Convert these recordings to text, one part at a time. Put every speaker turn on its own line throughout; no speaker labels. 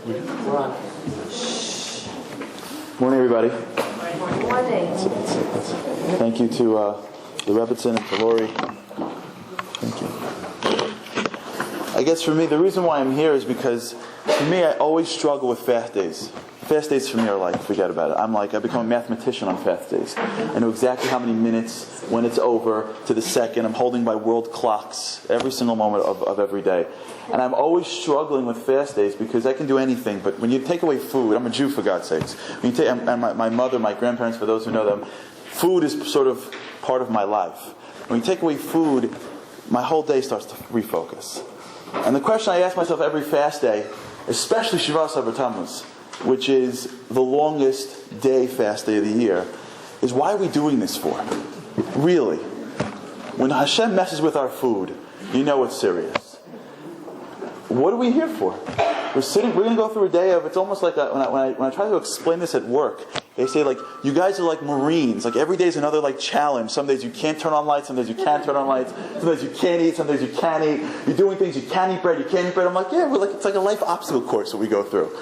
Morning, everybody.
Morning.
Thank you to the Rebbitzin and to Lori. Thank you. I guess for me, the reason why I'm here is because, for me, I always struggle with fast days. Fast days for me are like, forget about it. I become a mathematician on fast days. I know exactly how many minutes, when it's over, to the second. I'm holding by world clocks every single moment of every day. And I'm always struggling with fast days because I can do anything. But when you take away food, I'm a Jew for God's sakes. When you take, and my mother, my grandparents, for those who know them, food is sort of part of my life. When you take away food, my whole day starts to refocus. And the question I ask myself every fast day, especially Shabbat Tammuz, which is the longest day fast day of the year, is why are we doing this for? Really. When Hashem messes with our food, you know it's serious. What are we here for? We're going to go through a day of, it's almost like when I try to explain this at work, they say like, you guys are like Marines, like every day is another like challenge. Some days you can't turn on lights, some days you can't turn on lights, some days you can't eat, some days you can't eat. You're doing things, you can't eat bread, you can't eat bread. I'm like, yeah, it's like a life obstacle course that we go through.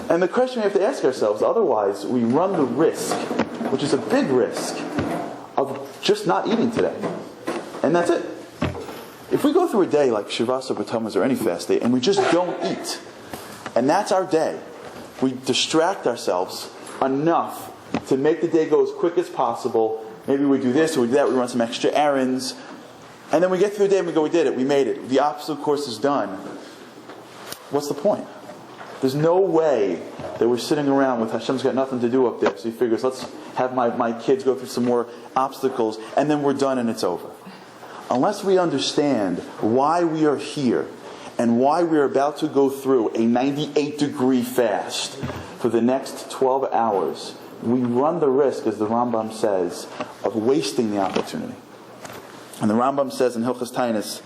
And the question we have to ask ourselves, otherwise, we run the risk, which is a big risk, of just not eating today. And that's it. If we go through a day like Shabbat or Tammuz or any fast day, and we just don't eat, and that's our day, we distract ourselves enough to make the day go as quick as possible. Maybe we do this or we do that, we run some extra errands, and then we get through the day and we go, we did it, we made it. The obstacle course is done. What's the point? There's no way that we're sitting around with Hashem's got nothing to do up there, so he figures, let's have my kids go through some more obstacles, and then we're done and it's over. Unless we understand why we are here and why we're about to go through a 98-degree fast for the next 12 hours, we run the risk, as the Rambam says, of wasting the opportunity. And the Rambam says in Hilchos Tainis,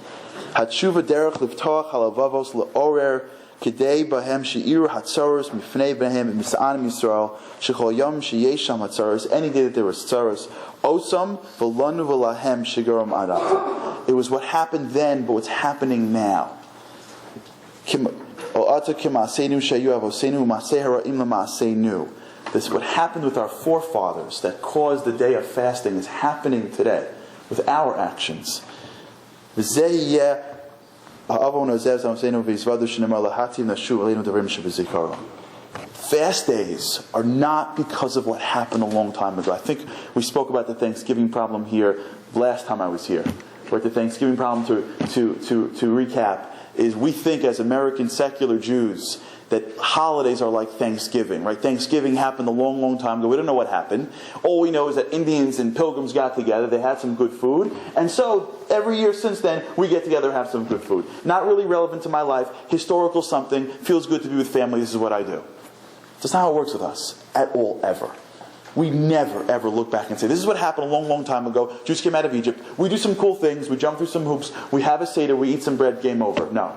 Hatshuva derech livtoach halavavos leorer Kidei bahem sheiru hatzaros mifnei bahem mis'anim Yisrael shechol yom sheyesham hatzaros. Any day that there was tzaros, osam v'lanu v'lahem shigaram adat. It was what happened then, but what's happening now. This is what happened with our forefathers that caused the day of fasting is happening today with our actions. Fast days are not because of what happened a long time ago. I think we spoke about the Thanksgiving problem here last time I was here. Where the Thanksgiving problem, to recap, is we think as American secular Jews that holidays are like Thanksgiving, right? Thanksgiving happened a long, long time ago. We don't know what happened. All we know is that Indians and pilgrims got together. They had some good food. And so every year since then, we get together and have some good food. Not really relevant to my life. Historical something. Feels good to be with family. This is what I do. That's not how it works with us at all, ever. We never, ever look back and say, this is what happened a long, long time ago. Jews came out of Egypt. We do some cool things. We jump through some hoops. We have a Seder. We eat some bread. Game over. No.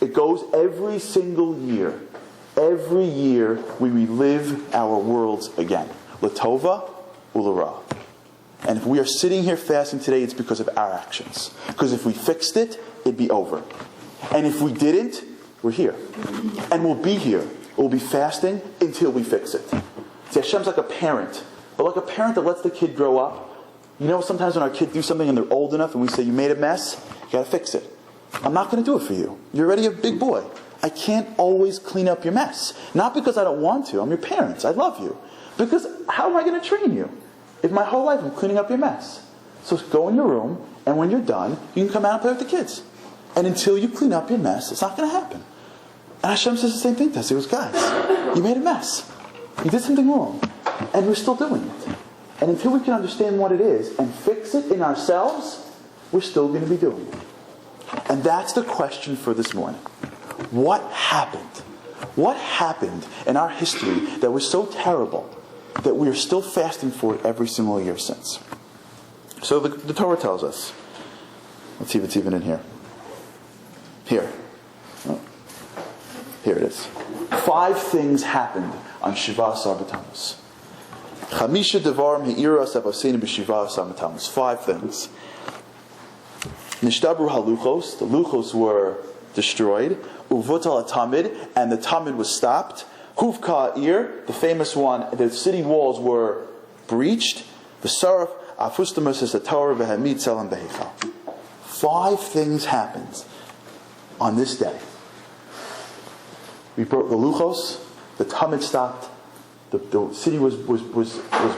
It goes every single year. Every year we relive our worlds again. Latova u'lara. And if we are sitting here fasting today, it's because of our actions. Because if we fixed it, it'd be over. And if we didn't, we're here. And we'll be here. We'll be fasting until we fix it. See, Hashem's like a parent. But like a parent that lets the kid grow up. You know, sometimes when our kids do something and they're old enough and we say, you made a mess, you gotta fix it. I'm not going to do it for you. You're already a big boy. I can't always clean up your mess. Not because I don't want to. I'm your parents. I love you. Because how am I going to train you if my whole life I'm cleaning up your mess? So go in your room, and when you're done, you can come out and play with the kids. And until you clean up your mess, it's not going to happen. And Hashem says the same thing to us. He goes, guys, you made a mess. You did something wrong. And we're still doing it. And until we can understand what it is and fix it in ourselves, we're still going to be doing it. And that's the question for this morning. What happened? What happened in our history that was so terrible that we are still fasting for it every single year since? So the Torah tells us. Let's see if it's even in here. Here. Oh. Here it is. 5 things happened on Shabbat Tammuz. Chamisha devarim he'iras avosenu b'Shabbat Tammuz. 5 things. Nishtabru haluchos, the luchos were destroyed. Uvutal Tamid, and the Tamid was stopped. Huvka Ir, the famous one, the city walls were breached. The Saraf Afustamus is the Torah v'hamid Tzelam behechal. 5 things happened on this day. We broke the luchos, the Tamid stopped, the city was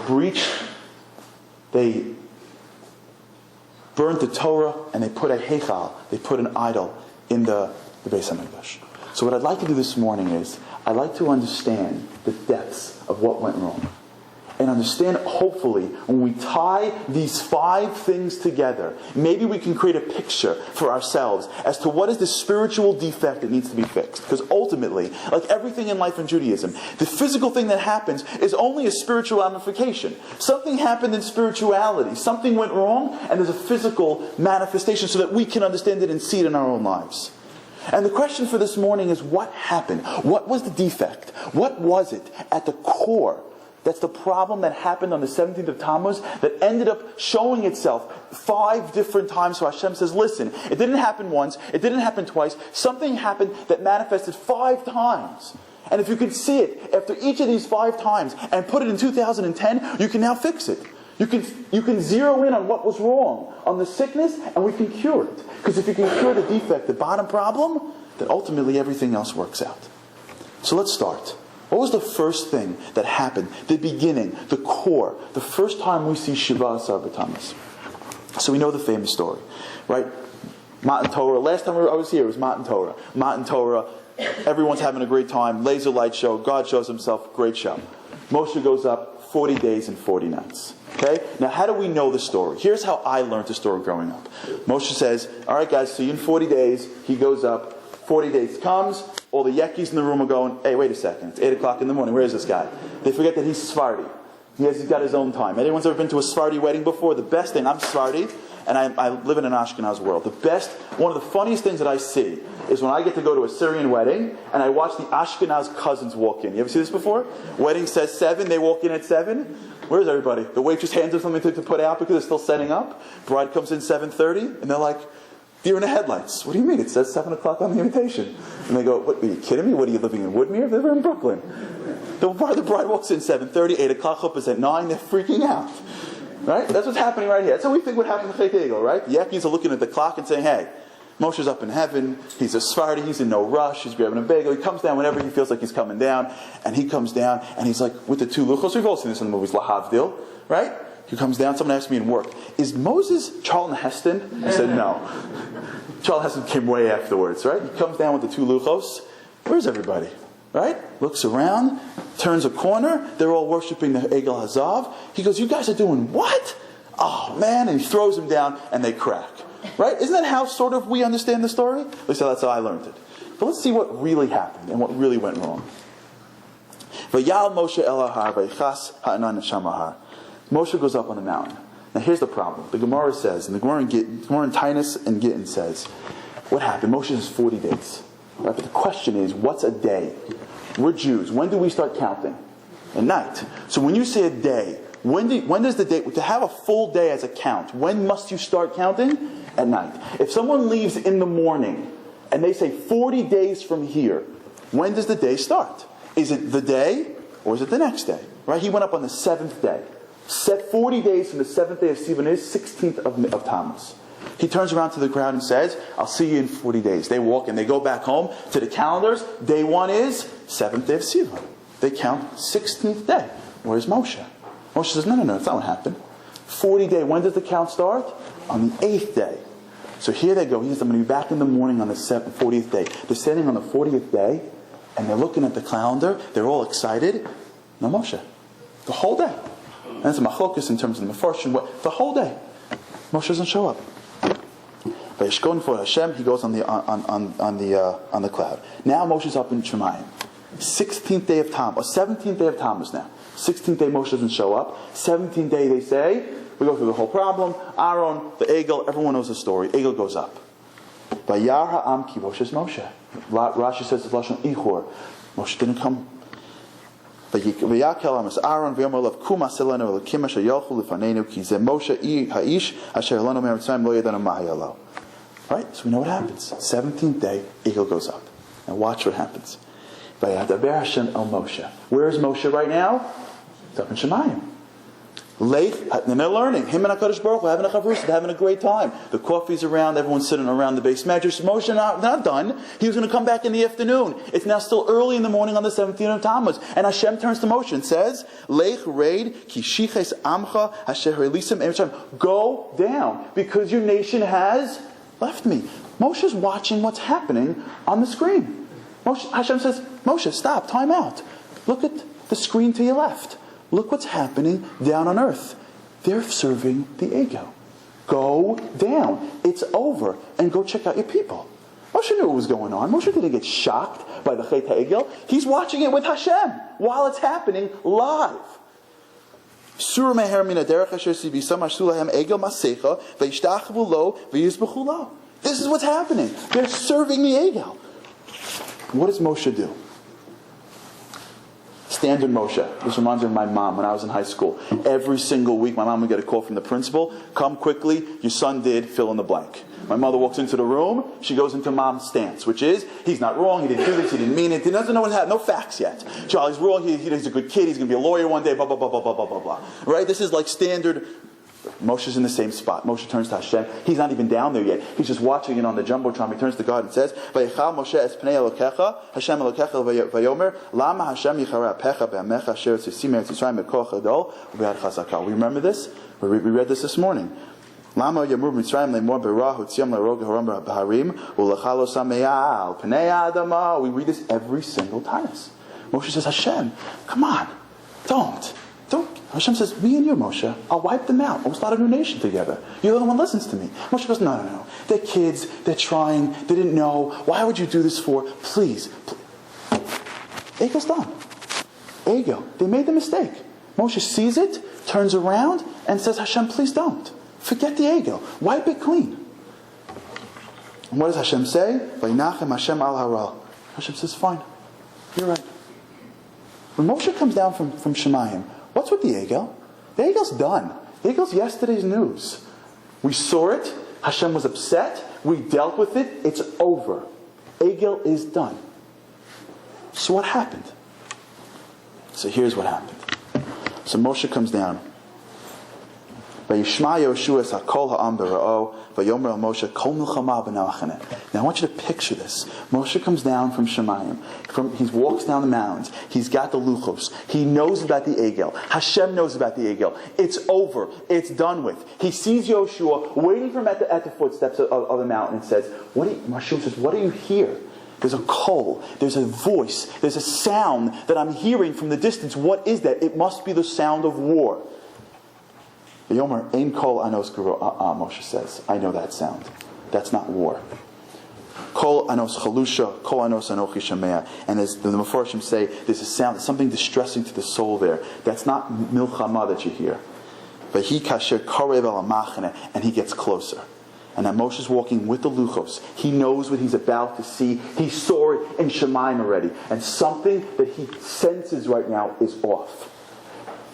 breached. They burned the Torah, and they put a heichal, they put an idol in the Beis HaMikdash. So what I'd like to do this morning is, I'd like to understand the depths of what went wrong. And understand, hopefully, when we tie these 5 things together, maybe we can create a picture for ourselves as to what is the spiritual defect that needs to be fixed. Because ultimately, like everything in life in Judaism, the physical thing that happens is only a spiritual ramification. Something happened in spirituality. Something went wrong, and there's a physical manifestation so that we can understand it and see it in our own lives. And the question for this morning is, what happened? What was the defect? What was it at the core? That's the problem that happened on the 17th of Tammuz that ended up showing itself 5 different times. So Hashem says, listen, it didn't happen once, it didn't happen twice. Something happened that manifested 5 times. And if you can see it after each of these 5 times and put it in 2010, you can now fix it. You can zero in on what was wrong, on the sickness, and we can cure it. Because if you can cure the defect, the bottom problem, then ultimately everything else works out. So let's start. What was the first thing that happened? The beginning, the core, the first time we see Shiva Asar B'Tammuz. So we know the famous story, right? Matan Torah. Last time I was here, it was Matan Torah. Matan Torah, everyone's having a great time. Laser light show. God shows himself. Great show. Moshe goes up 40 days and 40 nights. Okay? Now, how do we know the story? Here's how I learned the story growing up. Moshe says, all right, guys, see you in 40 days. He goes up. 40 days comes. All the yekis in the room are going, hey, wait a second. It's 8 o'clock in the morning. Where is this guy? They forget that he's Sephardi. He's got his own time. Anyone's ever been to a Sephardi wedding before? The best thing, I'm Sephardi, and I live in an Ashkenaz world. The best, one of the funniest things that I see is when I get to go to a Syrian wedding, and I watch the Ashkenaz cousins walk in. You ever see this before? Wedding says 7, they walk in at 7. Where's everybody? The waitress hands them something to put out because they're still setting up. Bride comes in 7:30, and they're like, deer in the headlights. What do you mean? It says 7 o'clock on the invitation. And they go, what, are you kidding me? What, are you living in Woodmere? They're in Brooklyn. The bride walks in 7:30, 8 o'clock, chuppah is at 9, they're freaking out. Right? That's what's happening right here. That's how we think would happen to Tue Jul, right? The Yakis are looking at the clock and saying, hey, Moshe's up in heaven, he's a Sephardi, he's in no rush, he's grabbing a bagel, he comes down whenever he feels like he's coming down, and he comes down, and he's like, with the 2 luchos, we've all seen this in the movies, Lahavdil, right? He comes down, someone asked me in work, is Moses Charlton Heston? I said, no. Charlton Heston came way afterwards, right? He comes down with the 2 luchos. Where's everybody? Right? Looks around, turns a corner, they're all worshiping the Egel Hazav. He goes, you guys are doing what? Oh man, and he throws them down and they crack. Right? Isn't that how sort of we understand the story? At least that's how I learned it. But let's see what really happened and what really went wrong. Vayal Moshe el Har vaychas ha'anan shamahar. Moshe goes up on the mountain. Now here's the problem. The Gemara says, and the Gemara in Tainus and Gittin says, what happened? Moshe has 40 days. Right? But the question is, what's a day? We're Jews. When do we start counting? At night. So when you say a day, when does the day, to have a full day as a count, when must you start counting? At night. If someone leaves in the morning and they say 40 days from here, when does the day start? Is it the day or is it the next day? Right? He went up on the 7th day. Set 40 days from the 7th day of Sivan is 16th of Tammuz. He turns around to the crowd and says, I'll see you in 40 days. They walk and they go back home to the calendars. Day 1 is 7th day of Sivan. They count 16th day. Where's Moshe? Moshe says, no, that's not what happened. 40 day, when does the count start? On the 8th day. So here they go. He says, I'm going to be back in the morning on the 40th day. They're standing on the 40th day and they're looking at the calendar. They're all excited. No Moshe. The whole day. And it's a machlokus in terms of the mefarshim. The whole day. Moshe doesn't show up. Vayishkon for Hashem, he goes on the cloud. Now Moshe's up in Shemayim. 16th day of Tammuz, or 17th day of Tammuz now. 16th day Moshe doesn't show up. 17th day they say, we go through the whole problem. Aaron, the Egel, everyone knows the story. Egel goes up. Vayar ha'am ki Moshe's Moshe. Rashi says it's lashon ichor. Moshe didn't come. Vayakel amas Aaron v'yomer lav kuma selenu elikim asher yolchu lefanenu ki ze Moshe ha'ish asher lanu me'eritzayim lo yadanu mahayalo. Right? So we know what happens. 17th day, Egel goes up. Now watch what happens. Vayadaber Hashem el Moshe. Where is Moshe right now? It's up in Shemayim. And they're learning. Him and HaKadosh Baruch Hu having a chavrus, they're having a great time. The coffee's around, everyone's sitting around the base measures. Moshe not done. He was going to come back in the afternoon. It's now still early in the morning on the 17th of Tammuz. And Hashem turns to Moshe and says, Lech reid ki shiches amcha asher ha'elisim emechem. Go down, because your nation has left me. Moshe's watching what's happening on the screen. Hashem says, Moshe, stop, time out. Look at the screen to your left. Look what's happening down on earth. They're serving the ego. Go down. It's over. And go check out your people. Moshe knew what was going on. Moshe didn't get shocked by the Chet HaEgel. He's watching it with Hashem while it's happening live. This is what's happening. They're serving the ego. What does Moshe do? Standard Moshe. This reminds me of my mom when I was in high school. Every single week my mom would get a call from the principal. Come quickly, your son did fill in the blank. My mother walks into the room, she goes into mom's stance, which is, he's not wrong, he didn't do this, he didn't mean it, he doesn't know what happened, no facts yet. Charlie's wrong, he's a good kid, he's going to be a lawyer one day, blah, blah, blah, blah, blah, blah, blah, blah. Right? This is like standard. Moshe's in the same spot. Moshe turns to Hashem. He's not even down there yet. He's just watching it on the jumbotron. He turns to God and says, Vayichal Moshe es pnei Elokecha, Hashem Elokecha vayomer, Lama Hashem yichara pecha be'amecha asher tzisim eretz Yisrael mekoach gadol u'be'ad chazaka. We remember this? We read this morning. Lama yamur Mitzrayim le'mor berah u'tziam le'rog haram b'harim u'lechalo sameyal pnei adama. We read this every single time. Moshe says, Hashem, come on, don't. Hashem says, me and you, Moshe, I'll wipe them out. We'll start a new nation together. You're the one who listens to me. Moshe goes, no. They're kids. They're trying. They didn't know. Why would you do this for? Please. Ego's done. Ego. They made the mistake. Moshe sees it, turns around, and says, Hashem, please don't. Forget the ego. Wipe it clean. And what does Hashem say? Vayinachem Hashem al haral. Hashem says, fine. You're right. When Moshe comes down from Shemayim, what's with the ego? The ego's done. The ego's yesterday's news. We saw it. Hashem was upset. We dealt with it. It's over. Ego is done. So what happened? So here's what happened. So Moshe comes down. Vayishma Yoshua es hakol ha'am bera'o vayomer el Moshe kol milchama b'na'achaneh. Now I want you to picture this. Moshe comes down from Shemayim. He walks down the mountains. He's got the luchos. He knows about the egel. Hashem knows about the egel. It's over. It's done with. He sees Yoshua waiting for him at the footsteps of the mountain and says, Moshe says, what do you hear? There's a call. There's a voice. There's a sound that I'm hearing from the distance. What is that? It must be the sound of war. Yomer ein kol anos guru. Moshe says, I know that sound. That's not war. Kol anos chalusha, kol anos anochi shamea. And as the Mefarshim say, there's a sound, something distressing to the soul there. That's not milchama that you hear. Vahi kasher karev al hamachane, and he gets closer. And now Moshe's walking with the luchos. He knows what he's about to see. He saw it in Shemayim already. And something that he senses right now is off.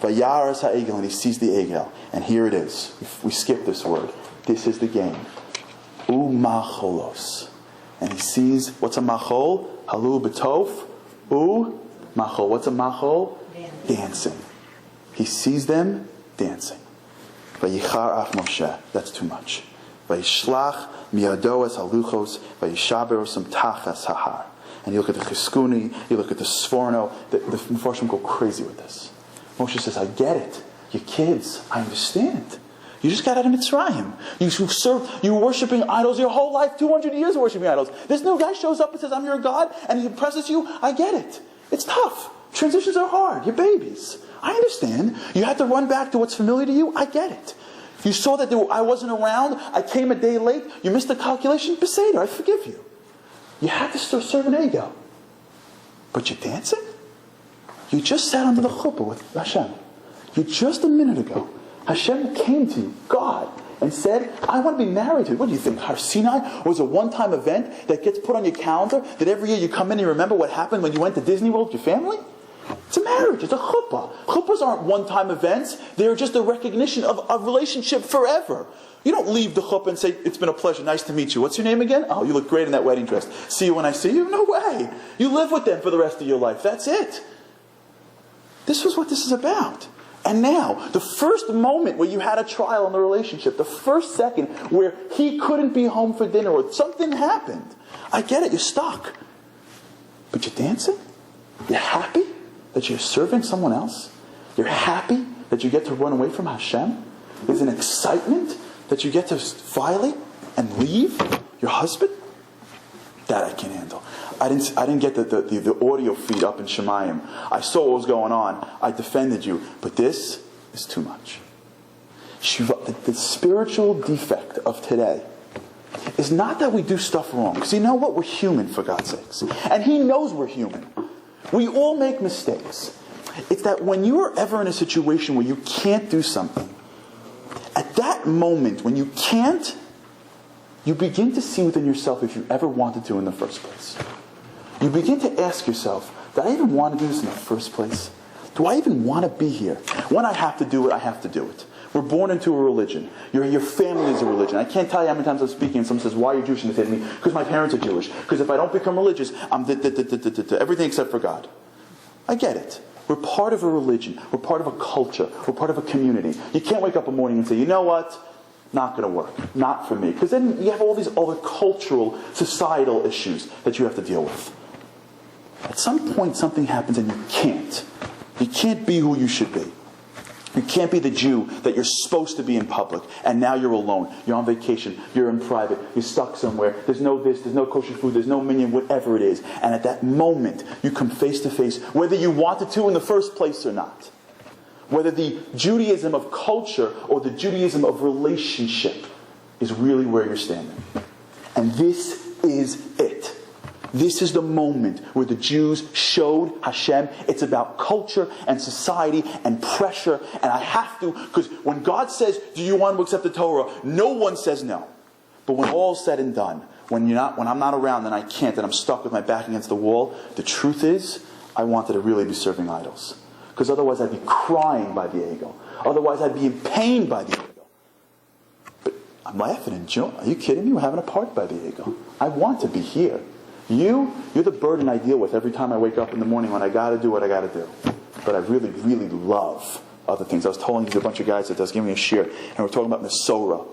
Vayaras ha'egel, and he sees the egel. And here it is. We skip this word. This is the game. U'macholos. And he sees, what's a machol? Halu b'tof. Machol. What's a machol? Dancing. He sees them dancing. Vayichar af Moshe. That's too much. Vayishlach miyado es haluchos. Vayishaber some tachas hahar. And you look at the Cheskuni, you look at the Sforno. The Mefarshim go crazy with this. Moshe says, I get it. Your kids, I understand. You just got out of Mitzrayim. You were worshiping idols your whole life, 200 years of worshiping idols. This new guy shows up and says, I'm your God, and he impresses you. I get it. It's tough. Transitions are hard. You're babies. I understand. You had to run back to what's familiar to you. I get it. You saw that I wasn't around. I came a day late. You missed the calculation. Beseder, I forgive you. You had to still serve an ego. But you're dancing? You just sat under the chuppah with Hashem. You just a minute ago, Hashem came to you, God, and said, I want to be married to you. What do you think, Har Sinai was a one-time event that gets put on your calendar, that every year you come in and you remember what happened when you went to Disney World with your family? It's a marriage. It's a chuppah. Chuppahs aren't one-time events. They're just a recognition of a relationship forever. You don't leave the chuppah and say, it's been a pleasure, nice to meet you. What's your name again? Oh, you look great in that wedding dress. See you when I see you? No way. You live with them for the rest of your life. That's it. This was what this is about. And now, the first moment where you had a trial in the relationship, the first second where he couldn't be home for dinner or something happened. I get it, you're stuck. But you're dancing? You're happy that you're serving someone else? You're happy that you get to run away from Hashem? There's an excitement that you get to violate and leave your husband? That I can't handle. I didn't get the audio feed up in Shemayim. I saw what was going on. I defended you. But this is too much. The spiritual defect of today is not that we do stuff wrong. Because you know what? We're human, for God's sakes. And He knows we're human. We all make mistakes. It's that when you are ever in a situation where you can't do something, at that moment when you can't, you begin to see within yourself if you ever wanted to in the first place. You begin to ask yourself, did I even want to do this in the first place? Do I even want to be here? When I have to do it, I have to do it. We're born into a religion. Your family is a religion. I can't tell you how many times I'm speaking and someone says, why are you Jewish? And they say to me, because my parents are Jewish. Because if I don't become religious, I'm everything except for God. I get it. We're part of a religion. We're part of a culture. We're part of a community. You can't wake up in the morning and say, you know what? Not going to work. Not for me. Because then you have all these other cultural, societal issues that you have to deal with. At some point something happens and you can't. You can't be who you should be. You can't be the Jew that you're supposed to be in public. And now you're alone. You're on vacation. You're in private. You're stuck somewhere. There's no this. There's no kosher food. There's no minyan, whatever it is. And at that moment, you come face to face, whether you wanted to in the first place or not. Whether the Judaism of culture or the Judaism of relationship is really where you're standing. And this is it. This is the moment where the Jews showed Hashem. It's about culture and society and pressure. And I have to, because when God says, do you want to accept the Torah? No one says no. But when all's said and done, when I'm not around and I can't, and I'm stuck with my back against the wall, the truth is, I wanted to really be serving idols. Because otherwise I'd be crying by the ego. Otherwise I'd be in pain by the ego. But I'm laughing and joking. Are you kidding me? We're having a party by the ego. I want to be here. You're the burden I deal with every time I wake up in the morning when I got to do what I got to do. But I really, really love other things. I was telling a bunch of guys that was giving me a share, and we're talking about Masorah.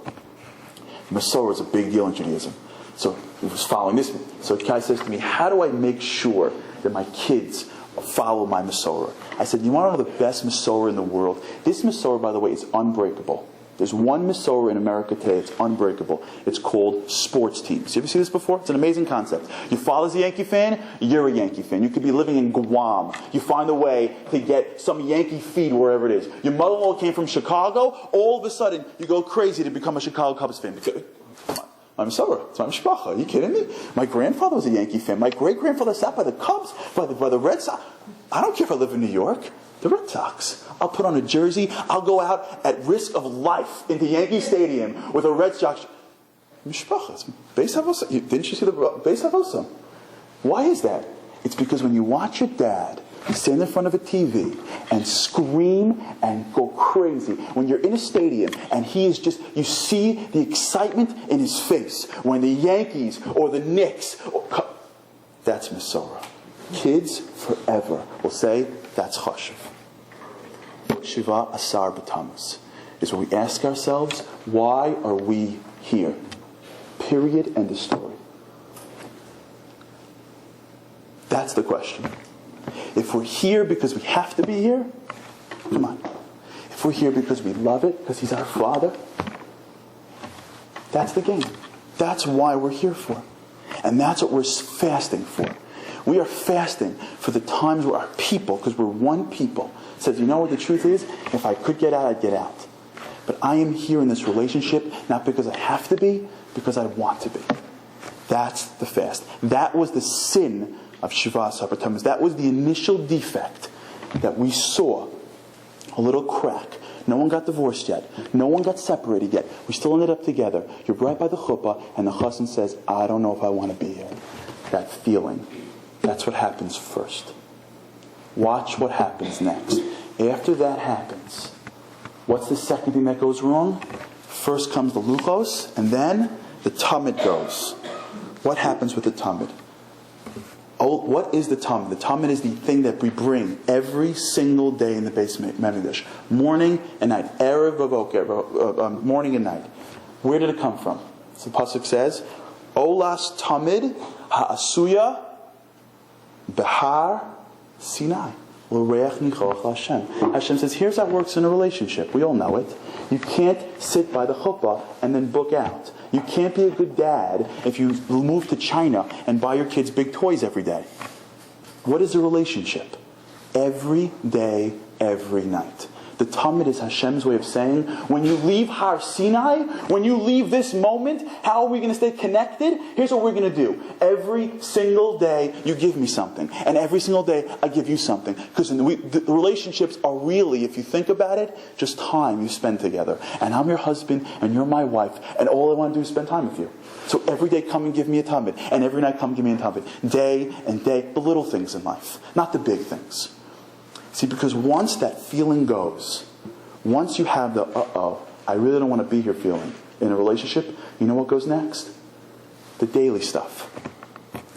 Masorah is a big deal in Judaism. So he was following this. So the guy says to me, how do I make sure that my kids follow my Masorah? I said, you want to know the best Masorah in the world? This Masorah, by the way, is unbreakable. There's one Masorah in America today. It's unbreakable. It's called sports teams. You ever see this before? It's an amazing concept. Your father's a Yankee fan. You're a Yankee fan. You could be living in Guam. You find a way to get some Yankee feed wherever it is. Your mother-in-law came from Chicago. All of a sudden, you go crazy to become a Chicago Cubs fan. I'm Masorah. It's my mishpacha. Are you kidding me? My grandfather was a Yankee fan. My great-grandfather sat by the Cubs, by the Red Sox. I don't care if I live in New York. The Red Sox. I'll put on a jersey. I'll go out at risk of life into Yankee Stadium with a Red Sox. Mishpacha. Beis Havosa. Didn't you see the Beis Havosa? Why is that? It's because when you watch your dad stand in front of a TV and scream and go crazy, when you're in a stadium and he is just, you see the excitement in his face when the Yankees or the Knicks, that's Masorah. Kids forever will say, that's chashuv. Shiva Asar B'Tammuz is where we ask ourselves, why are we here? Period. End of story. That's the question. If we're here because we have to be here, come on. If we're here because we love it, because He's our Father, that's the game. That's why we're here for. And that's what we're fasting for. We are fasting for the times where our people, because we're one people, says, you know what the truth is? If I could get out, I'd get out. But I am here in this relationship, not because I have to be, because I want to be. That's the fast. That was the sin of Shiva Asar B'Tammuz. That was the initial defect that we saw. A little crack. No one got divorced yet. No one got separated yet. We still ended up together. You're right by the chuppah, and the chassan says, I don't know if I want to be here. That feeling. That's what happens first. Watch what happens next. After that happens, what's the second thing that goes wrong? First comes the luchos, and then the tamid goes. What happens with the tamid? Oh, what is the tamid? The tamid is the thing that we bring every single day in the Beis Mikdash, morning and night, erev v'boker, morning and night. Where did it come from? So the pasuk says, "Olas tamid ha'asuya behar Sinai." Hashem says, here's how it works in a relationship. We all know it. You can't sit by the chuppah and then book out. You can't be a good dad if you move to China and buy your kids big toys every day. What is a relationship? Every day, every night. The Talmud is Hashem's way of saying, when you leave Har Sinai, when you leave this moment, how are we going to stay connected? Here's what we're going to do. Every single day, you give me something. And every single day, I give you something. Because the relationships are really, if you think about it, just time you spend together. And I'm your husband, and you're my wife, and all I want to do is spend time with you. So every day, come and give me a Talmud. And every night, come and give me a Talmud. Day and day, the little things in life, not the big things. See, because once that feeling goes, once you have the, I really don't want to be here feeling in a relationship, you know what goes next? The daily stuff.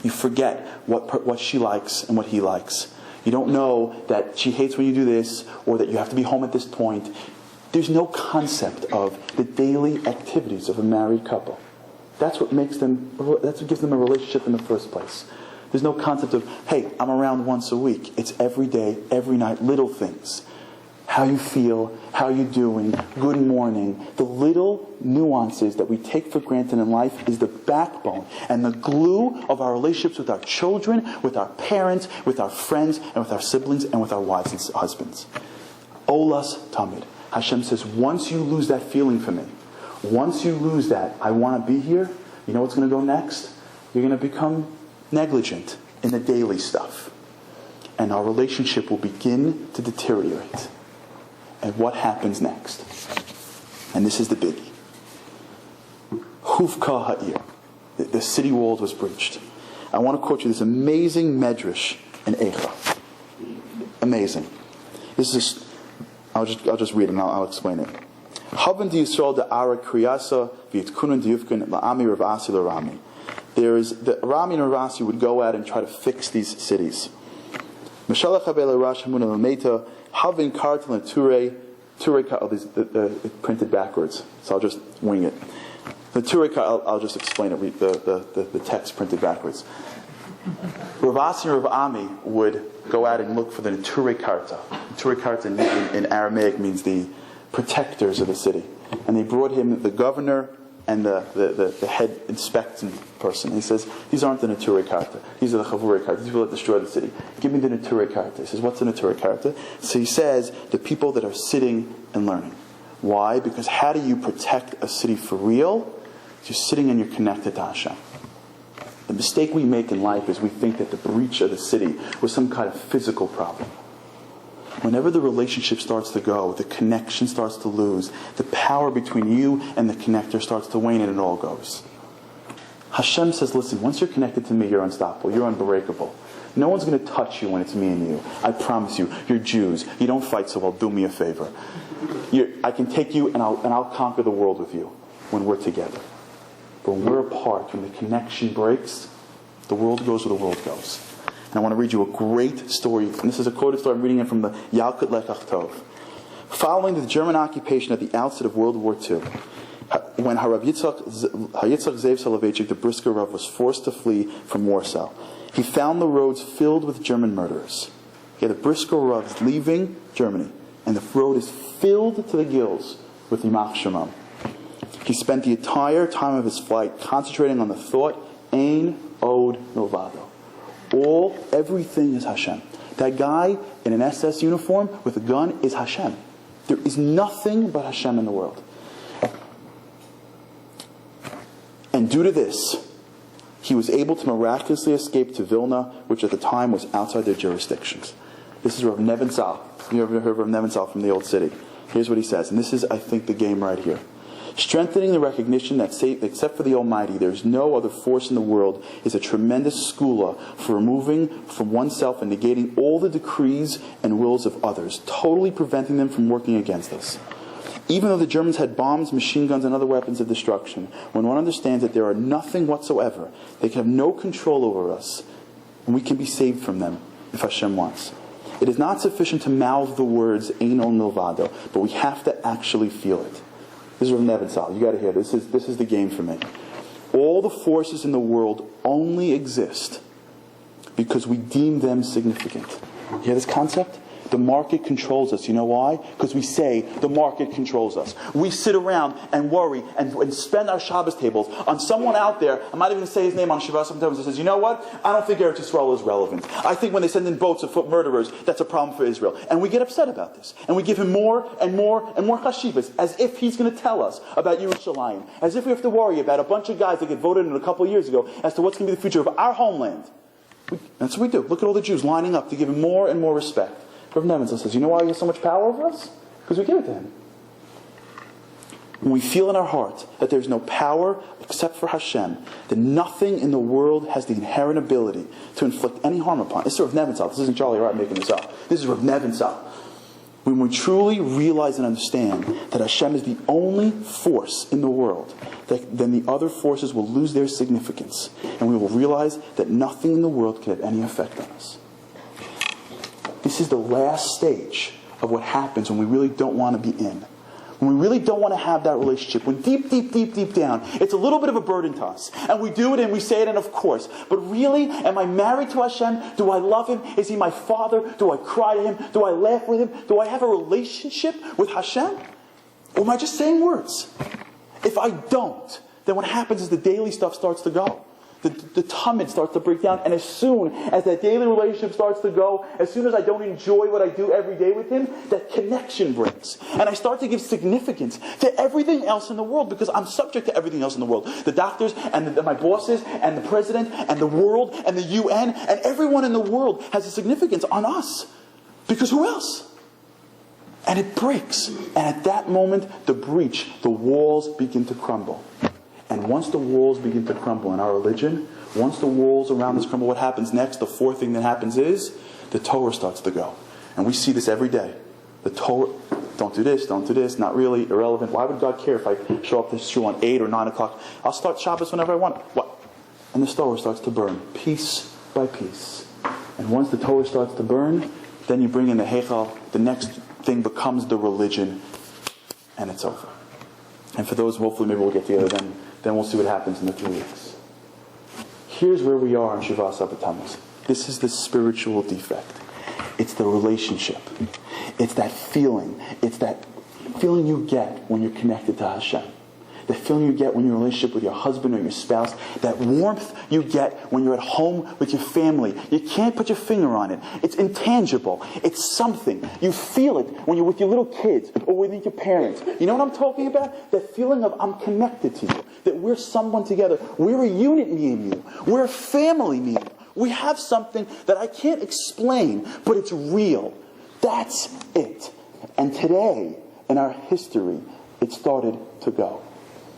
You forget what she likes and what he likes. You don't know that she hates when you do this, or that you have to be home at this point. There's no concept of the daily activities of a married couple. That's what gives them a relationship in the first place. There's no concept of, hey, I'm around once a week. It's every day, every night, little things. How you feel, how you doing, good morning. The little nuances that we take for granted in life is the backbone and the glue of our relationships with our children, with our parents, with our friends, and with our siblings, and with our wives and husbands. Olas tamid. Hashem says, once you lose that feeling for me, once you lose that, I want to be here, you know what's going to go next? You're going to become negligent in the daily stuff. And our relationship will begin to deteriorate. And what happens next? And this is the biggie. Hufka ha'ir. The city walls was breached. I want to quote you this amazing medrash in Eicha. Amazing. This is, I'll just read it and I'll explain it. Havan di Yisrael da ara kriyasa v'yitkunun diyufkin la'ami ravasi l'rami. There is the Rami and Ravasi would go out and try to fix these cities. Mashallah chabela rash hamuna lameta havin kartel and ture printed backwards. So I'll just wing it. The ture I'll just explain it. Read the text printed backwards. Ravasi and Ravami would go out and look for the ture karta. Ture karta in Aramaic means the protectors of the city, and they brought him the governor and the head inspecting person. He says, these aren't the Neturei Karta. These are the Chavurei Karta. These people that destroy the city. Give me the Neturei Karta. He says, what's the Neturei Karta? So he says, the people that are sitting and learning. Why? Because how do you protect a city for real? You're sitting and you're connected to Hashem. The mistake we make in life is we think that the breach of the city was some kind of physical problem. Whenever the relationship starts to go, the connection starts to lose, the power between you and the connector starts to wane, and it all goes. Hashem says, listen, once you're connected to me, you're unstoppable, you're unbreakable. No one's going to touch you when it's me and you. I promise you. You're Jews. You don't fight so well. Do me a favor. I can take you and I'll conquer the world with you when we're together. But when we're apart, when the connection breaks, the world goes where the world goes. And I want to read you a great story. And this is a quoted story. I'm reading it from the Yalkut Lekach Tov. Following the German occupation at the outset of World War II, when Harav Yitzchak Zev Soloveitchik, the Brisker Rav, was forced to flee from Warsaw, he found the roads filled with German murderers. He had the Brisker Ravs leaving Germany, and the road is filled to the gills with Yimach Shemam. He spent the entire time of his flight concentrating on the thought, Ein Od Milvado. Everything is Hashem. That guy in an SS uniform with a gun is Hashem. There is nothing but Hashem in the world. And due to this, he was able to miraculously escape to Vilna, which at the time was outside their jurisdictions. This is Rav Nevin Sal. You ever heard of Rav Nevin Sal from the old city? Here's what he says, and this is, I think, the game right here. Strengthening the recognition that except for the Almighty, there is no other force in the world is a tremendous skula for removing from oneself and negating all the decrees and wills of others, totally preventing them from working against us. Even though the Germans had bombs, machine guns, and other weapons of destruction, when one understands that there are nothing whatsoever, they can have no control over us, and we can be saved from them if Hashem wants. It is not sufficient to mouth the words Eino Milvado, but we have to actually feel it. This is Rav Nevitzal. You got to hear this. This is the game for me. All the forces in the world only exist because we deem them significant. You hear this concept? The market controls us. You know why? Because we say the market controls us. We sit around and worry and spend our Shabbos tables on someone out there. I'm not even going to say his name on Shabbat sometimes. He says, you know what? I don't think Eretz Yisrael is relevant. I think when they send in boats of foot murderers, that's a problem for Israel. And we get upset about this. And we give him more and more and more chashivas, as if he's going to tell us about Yerushalayim. As if we have to worry about a bunch of guys that get voted in a couple of years ago as to what's going to be the future of our homeland. That's what we do. Look at all the Jews lining up to give him more and more respect. Rav Nevitzal says, you know why he has so much power over us? Because we give it to him. When we feel in our heart that there's no power except for Hashem, that nothing in the world has the inherent ability to inflict any harm upon us. This is Rav Nevitzal. This isn't Charlie Wright making this up. This is Rav Nevitzal. When we truly realize and understand that Hashem is the only force in the world, then the other forces will lose their significance. And we will realize that nothing in the world can have any effect on us. This is the last stage of what happens when we really don't want to be in. When we really don't want to have that relationship. When deep, deep, deep, deep down, it's a little bit of a burden to us. And we do it and we say it and of course. But really, am I married to Hashem? Do I love Him? Is He my Father? Do I cry to Him? Do I laugh with Him? Do I have a relationship with Hashem? Or am I just saying words? If I don't, then what happens is the daily stuff starts to go. The Tammuz starts to break down, and as soon as that daily relationship starts to go, as soon as I don't enjoy what I do every day with Him, that connection breaks. And I start to give significance to everything else in the world, because I'm subject to everything else in the world. The doctors, and my bosses, and the president, and the world, and the UN, and everyone in the world has a significance on us. Because who else? And it breaks. And at that moment, the walls begin to crumble. And once the walls begin to crumble in our religion, once the walls around us crumble, what happens next? The fourth thing that happens is the Torah starts to go. And we see this every day. The Torah, don't do this, not really, irrelevant. Why would God care if I show up to shul on 8 or 9 o'clock? I'll start Shabbos whenever I want. What? And the Torah starts to burn, piece by piece. And once the Torah starts to burn, then you bring in the Ohel. The next thing becomes the religion, and it's over. And for those, hopefully maybe we'll get together then we'll see what happens in the 3 weeks. Here's where we are on Shabbat Tammuz. This is the spiritual defect. It's the relationship. It's that feeling. It's that feeling you get when you're connected to Hashem. The feeling you get when you're in a relationship with your husband or your spouse. That warmth you get when you're at home with your family. You can't put your finger on it. It's intangible. It's something. You feel it when you're with your little kids or with your parents. You know what I'm talking about? That feeling of I'm connected to you. That we're someone together. We're a unit, me and you. We're a family, me and you. We have something that I can't explain, but it's real. That's it. And today, in our history, it started to go.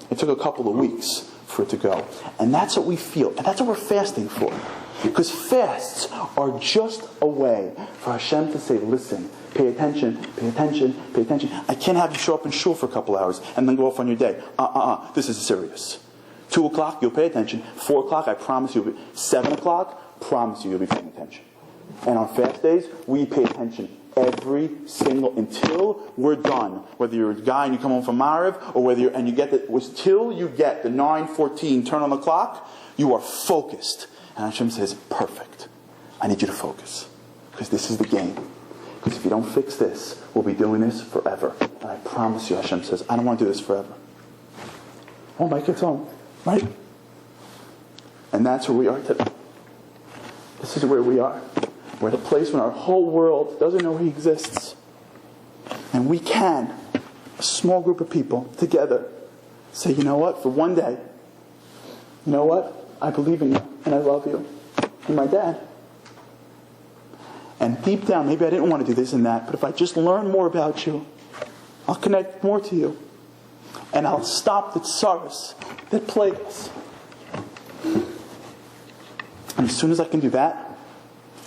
It took a couple of weeks for it to go. And that's what we feel. And that's what we're fasting for. Because fasts are just a way for Hashem to say, listen, pay attention, pay attention, pay attention. I can't have you show up in shul for a couple hours and then go off on your day. This is serious. 2 o'clock, you'll pay attention. 4 o'clock, I promise you'll be. 7 o'clock, promise you'll be paying attention. And on fast days, we pay attention every single, until we're done. Whether you're a guy and you come home from Mariv, or whether you get till you get the 9:14 turn on the clock, you are focused. And Hashem says, perfect. I need you to focus. Because this is the game. Because if you don't fix this, we'll be doing this forever. And I promise you, Hashem says, I don't want to do this forever. Oh, my kid's home. Right? And that's where we are today. This is where we are. We're at a place when our whole world doesn't know He exists. And we can, a small group of people together, say, you know what, for one day, you know what, I believe in you and I love you. You're my dad. And deep down, maybe I didn't want to do this and that, but if I just learn more about you, I'll connect more to you. and I'll stop the tsaros that plague us. And as soon as I can do that,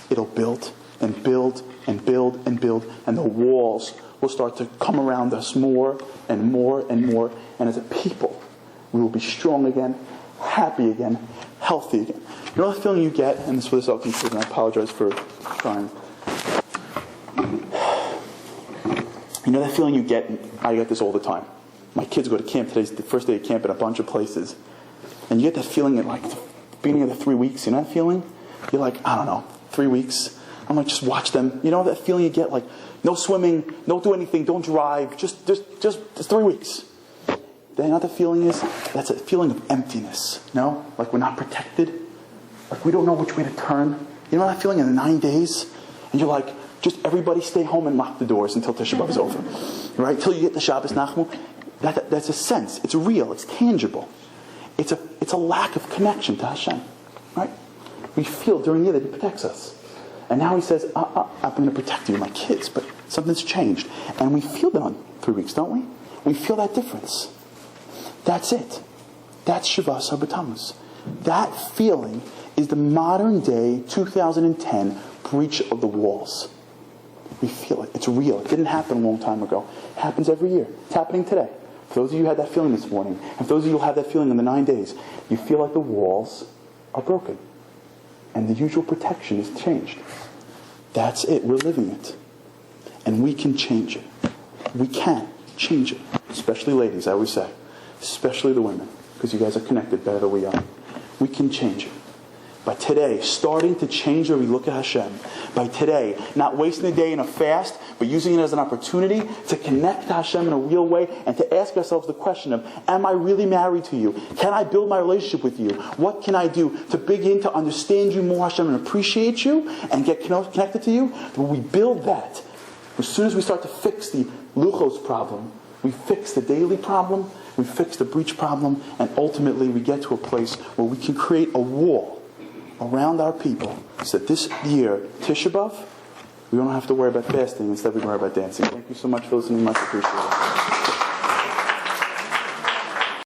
it'll build and build and build and build, and the walls will start to come around us more and more and more. And as a people, we will be strong again, happy again, healthy again. You know the feeling you get, and this is for this I'll conclude, and I apologize for trying. You know that feeling you get, I get this all the time. My kids go to camp, today's the first day of camp in a bunch of places. And you get that feeling at like the beginning of the 3 weeks, you know that feeling? You're like, I don't know, 3 weeks. I'm like, just watch them. You know that feeling you get, like, no swimming, don't do anything, don't drive, just 3 weeks. Then you know what the feeling is? That's a feeling of emptiness, no? Like we're not protected. Like we don't know which way to turn. You know that feeling in the 9 days? And you're like, just everybody stay home and lock the doors until Tisha B'Av is over. Right? Till you get the Shabbos Nachmu. That's a sense. It's real. It's tangible. It's a lack of connection to Hashem. Right? We feel during the year that He protects us. And now He says, I'm going to protect you, my kids. But something's changed. And we feel that on 3 weeks, don't we? We feel that difference. That's it. That's Shabbat Tammuz. That feeling is the modern day 2010 breach of the walls. We feel it. It's real. It didn't happen a long time ago. It happens every year. It's happening today. For those of you who had that feeling this morning, and for those of you who have that feeling in the 9 days, you feel like the walls are broken. And the usual protection is changed. That's it. We're living it. And we can change it. We can change it. Especially ladies, I always say. Especially the women. Because you guys are connected better than we are. We can change it. By today, starting to change the way we look at Hashem. By today, not wasting a day in a fast, but using it as an opportunity to connect to Hashem in a real way and to ask ourselves the question of, am I really married to you? Can I build my relationship with you? What can I do to begin to understand you more, Hashem, and appreciate you and get connected to you? When we build that, as soon as we start to fix the luchos problem, we fix the daily problem, we fix the breach problem, and ultimately we get to a place where we can create a wall around our people, so that this year, Tisha B'Av, we don't have to worry about fasting, instead we can worry about dancing. Thank you so much for listening, much appreciated.